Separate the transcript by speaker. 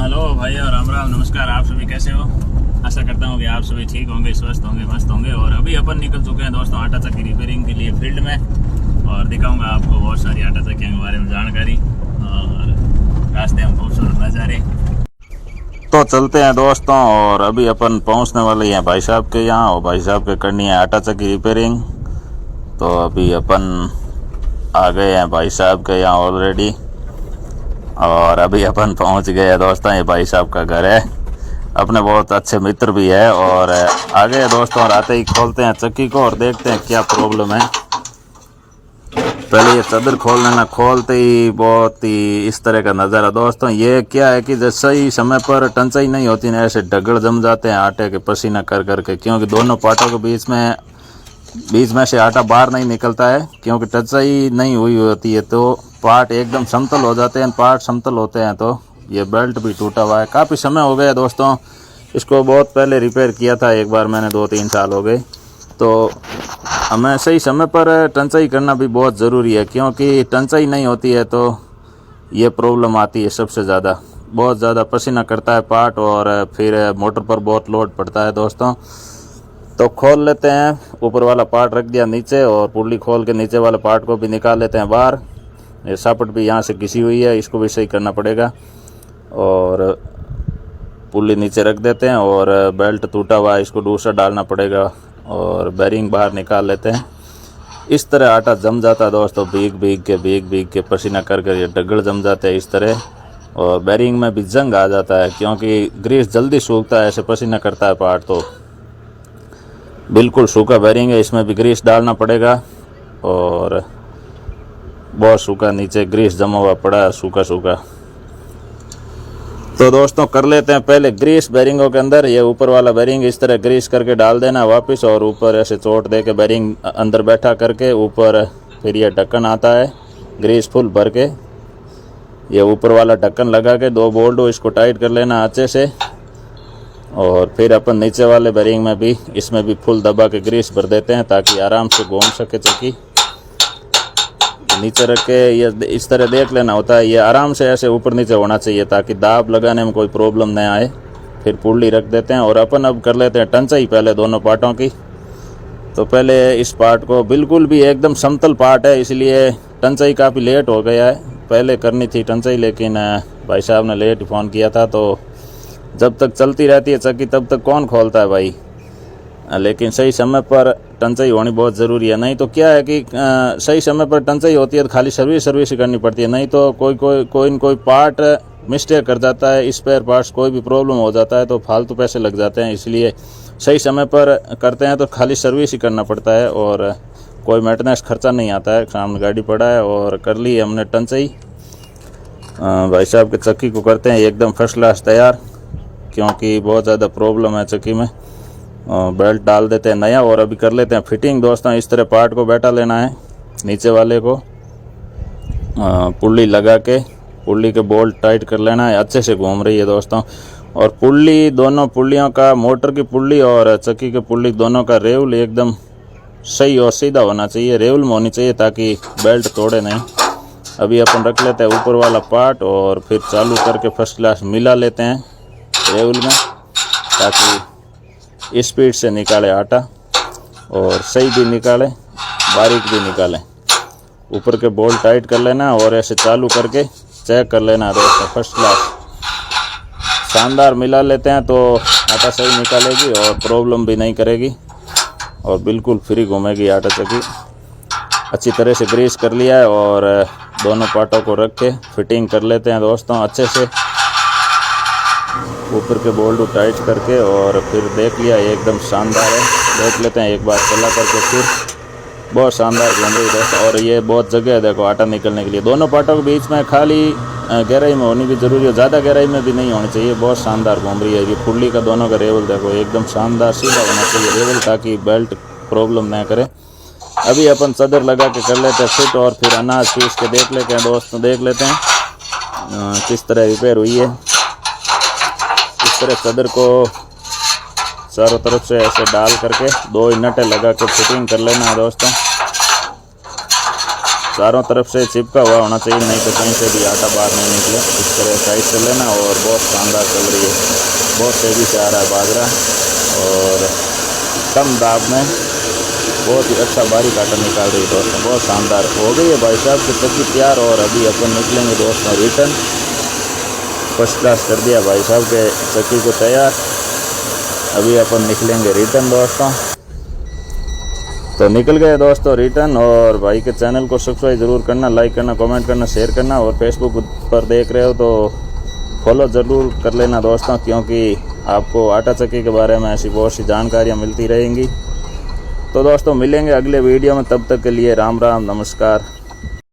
Speaker 1: Hello भाई और राम राम, नमस्कार। आप सभी कैसे हो? आशा करता हूँ कि आप सभी ठीक होंगे, स्वस्थ होंगे, मस्त होंगे। और अभी अपन निकल चुके हैं दोस्तों आटा चक्की रिपेयरिंग के लिए फील्ड में, और दिखाऊंगा आपको बहुत सारी आटा चक्कियों के बारे में जानकारी और रास्ते में खूबसूरत नज़ारे। तो चलते हैं दोस्तों, और अभी अपन पहुँचने वाले हैं भाई साहब के यहाँ, और भाई साहब के करनी है आटा चक्की रिपेयरिंग। तो अभी अपन आ गए हैं भाई साहब के यहाँ ऑलरेडी, और अभी अपन पहुंच गए हैं दोस्तों। ये भाई साहब का घर है, अपने बहुत अच्छे मित्र भी है। और आ गए दोस्तों, और आते ही खोलते हैं चक्की को और देखते हैं क्या प्रॉब्लम है। पहले ये चादर खोल लेना, खोलते ही बहुत ही इस तरह का नज़ारा दोस्तों। ये क्या है कि जैसे ही समय पर टंचाई नहीं होती ना, ऐसे ढगड़ जम जाते हैं आटे के पसीना कर करके, क्योंकि दोनों पार्टों के बीच में से आटा बाहर नहीं निकलता है, क्योंकि टंचाई नहीं हुई होती है। तो पार्ट एकदम समतल हो जाते हैं, पार्ट समतल होते हैं। तो ये बेल्ट भी टूटा हुआ है, काफ़ी समय हो गया दोस्तों। इसको बहुत पहले रिपेयर किया था एक बार मैंने, 2-3 साल हो गए। तो हमें सही समय पर टंचाई करना भी बहुत ज़रूरी है, क्योंकि टंचाई नहीं होती है तो ये प्रॉब्लम आती है सबसे ज़्यादा। बहुत ज़्यादा पसीना करता है पार्ट, और फिर मोटर पर बहुत लोड पड़ता है दोस्तों। तो खोल लेते हैं, ऊपर वाला पार्ट रख दिया नीचे, और पुल्ली खोल के नीचे वाले पार्ट को भी निकाल लेते हैं बाहर। ये सापट भी यहाँ से घिसी हुई है, इसको भी सही करना पड़ेगा। और पुल्ली नीचे रख देते हैं, और बेल्ट टूटा हुआ है, इसको दूसरा डालना पड़ेगा। और बेरिंग बाहर निकाल लेते हैं। इस तरह आटा जम जाता है दोस्तों, भीग के पसीना कर कर ये डगड़ जम जाते हैं इस तरह। और बेरिंग में भी जंग आ जाता है, क्योंकि ग्रीस जल्दी सूखता है, ऐसे पसीना करता है पार्ट। तो बिल्कुल सूखा बेरिंग है, इसमें भी ग्रीस डालना पड़ेगा। और बहुत सूखा नीचे ग्रीस जमा हुआ पड़ा है, सूखा। तो दोस्तों कर लेते हैं पहले ग्रीस बेरिंगों के अंदर। ये ऊपर वाला बेरिंग इस तरह ग्रीस करके डाल देना वापस, और ऊपर ऐसे चोट दे के बेरिंग अंदर बैठा करके ऊपर फिर ये ढक्कन आता है ग्रीस फुल भर के। ये ऊपर वाला ढक्कन लगा के 2 बोल्ट इसको टाइट कर लेना अच्छे से। और फिर अपन नीचे वाले बेरिंग में भी, इसमें भी फुल दबा के ग्रीस भर देते हैं, ताकि आराम से घूम सके चक्की। नीचे रख के ये इस तरह देख लेना होता है, ये आराम से ऐसे ऊपर नीचे होना चाहिए, ताकि दाब लगाने में कोई प्रॉब्लम नहीं आए। फिर पुल्ली रख देते हैं, और अपन अब कर लेते हैं टंचाई पहले दोनों पार्टों की। तो पहले इस पार्ट को, बिल्कुल भी एकदम समतल पार्ट है, इसलिए टंचाई काफ़ी लेट हो गया है। पहले करनी थी टंचाई, लेकिन भाई साहब ने लेट फ़ोन किया था। तो जब तक चलती रहती है चक्की तब तक कौन खोलता है भाई। लेकिन सही समय पर टंचाई होनी बहुत ज़रूरी है। नहीं तो क्या है कि सही समय पर टंचाई होती है तो खाली सर्विस ही करनी पड़ती है। नहीं तो कोई पार्ट मिस्टेक कर जाता है, स्पेयर पार्ट्स कोई भी प्रॉब्लम हो जाता है तो फालतू पैसे लग जाते हैं। इसलिए सही समय पर करते हैं तो खाली सर्विस ही करना पड़ता है, और कोई मेंटेनेंस खर्चा नहीं आता है। सामने गाड़ी पड़ा है, और कर ली हमने टंचाई। भाई साहब के चक्की को करते हैं एकदम फर्स्ट क्लास तैयार, क्योंकि बहुत ज़्यादा प्रॉब्लम है चक्की में। बेल्ट डाल देते हैं नया, और अभी कर लेते हैं फिटिंग दोस्तों। इस तरह पार्ट को बैठा लेना है, नीचे वाले को पुल्ली लगा के पुल्ली के बोल्ट टाइट कर लेना है। अच्छे से घूम रही है दोस्तों। और पुल्ली, दोनों पुल्लियों का, मोटर की पुल्ली और चक्की की पुल्ली दोनों का रेवल एकदम सही और सीधा होना चाहिए, रेवल में होनी चाहिए, ताकि बेल्ट तोड़े नहीं। अभी अपन रख लेते हैं ऊपर वाला पार्ट, और फिर चालू करके फर्स्ट क्लास मिला लेते हैं रेवल में, ताकि स्पीड से निकाले आटा, और सही भी निकाले, बारीक भी निकाले। ऊपर के बोल्ट टाइट कर लेना, और ऐसे चालू करके चेक कर लेना दोस्तों। फर्स्ट क्लास शानदार मिला लेते हैं तो आटा सही निकालेगी, और प्रॉब्लम भी नहीं करेगी, और बिल्कुल फ्री घूमेगी आटा चक्की। अच्छी तरह से ग्रीस कर लिया है, और दोनों पार्टों को रख के फिटिंग कर लेते हैं दोस्तों अच्छे से। ऊपर के बोल्ट टाइट करके, और फिर देख लिया एकदम शानदार है। देख लेते हैं एक बार चला करके, फिर बहुत शानदार घूम रही है। और ये बहुत जगह है देखो आटा निकलने के लिए। दोनों पार्टों के बीच में खाली गहराई में होनी भी ज़रूरी है, ज़्यादा गहराई में भी नहीं होनी चाहिए। बहुत शानदार घूम रही है। ये पुल्ली का दोनों का रेवल देखो एकदम शानदार सीधा होना चाहिए रेवल, ताकि बेल्ट प्रॉब्लम ना करे। अभी अपन चादर लगा के कर लेते हैं फिट, और फिर अनाज पीस के देख लेते हैं दोस्तों, देख लेते हैं किस तरह रिपेयर हुई है। इस तरह चादर को चारों तरफ से ऐसे डाल करके 2 नटें लगा के फिटिंग कर लेना है दोस्तों। चारों तरफ से चिपका हुआ होना चाहिए, नहीं तो कहीं से भी आटा बाहर नहीं निकले। इस तरह साइड से लेना और बहुत शानदार चल रही है, बहुत तेज़ी से आ रहा है बाजरा और कम दाब में बहुत ही अच्छा बारीक आटा निकाल रही है दोस्तों, बहुत शानदार हो गई है भाई साहब की चक्की तैयार। और अभी अपन निकलेंगे दोस्तों रिटर्न। फर्स्ट क्लास कर दिया भाई साहब के चक्की को तैयार, अभी अपन निकलेंगे रिटर्न दोस्तों। तो निकल गए दोस्तों रिटर्न। और भाई के चैनल को सब्सक्राइब ज़रूर करना, लाइक करना, कमेंट करना, शेयर करना और फेसबुक पर देख रहे हो तो फॉलो ज़रूर कर लेना दोस्तों, क्योंकि आपको आटा चक्की के बारे में ऐसी बहुत सी जानकारियाँ मिलती रहेंगी। तो दोस्तों मिलेंगे अगले वीडियो में, तब तक के लिए राम राम, नमस्कार।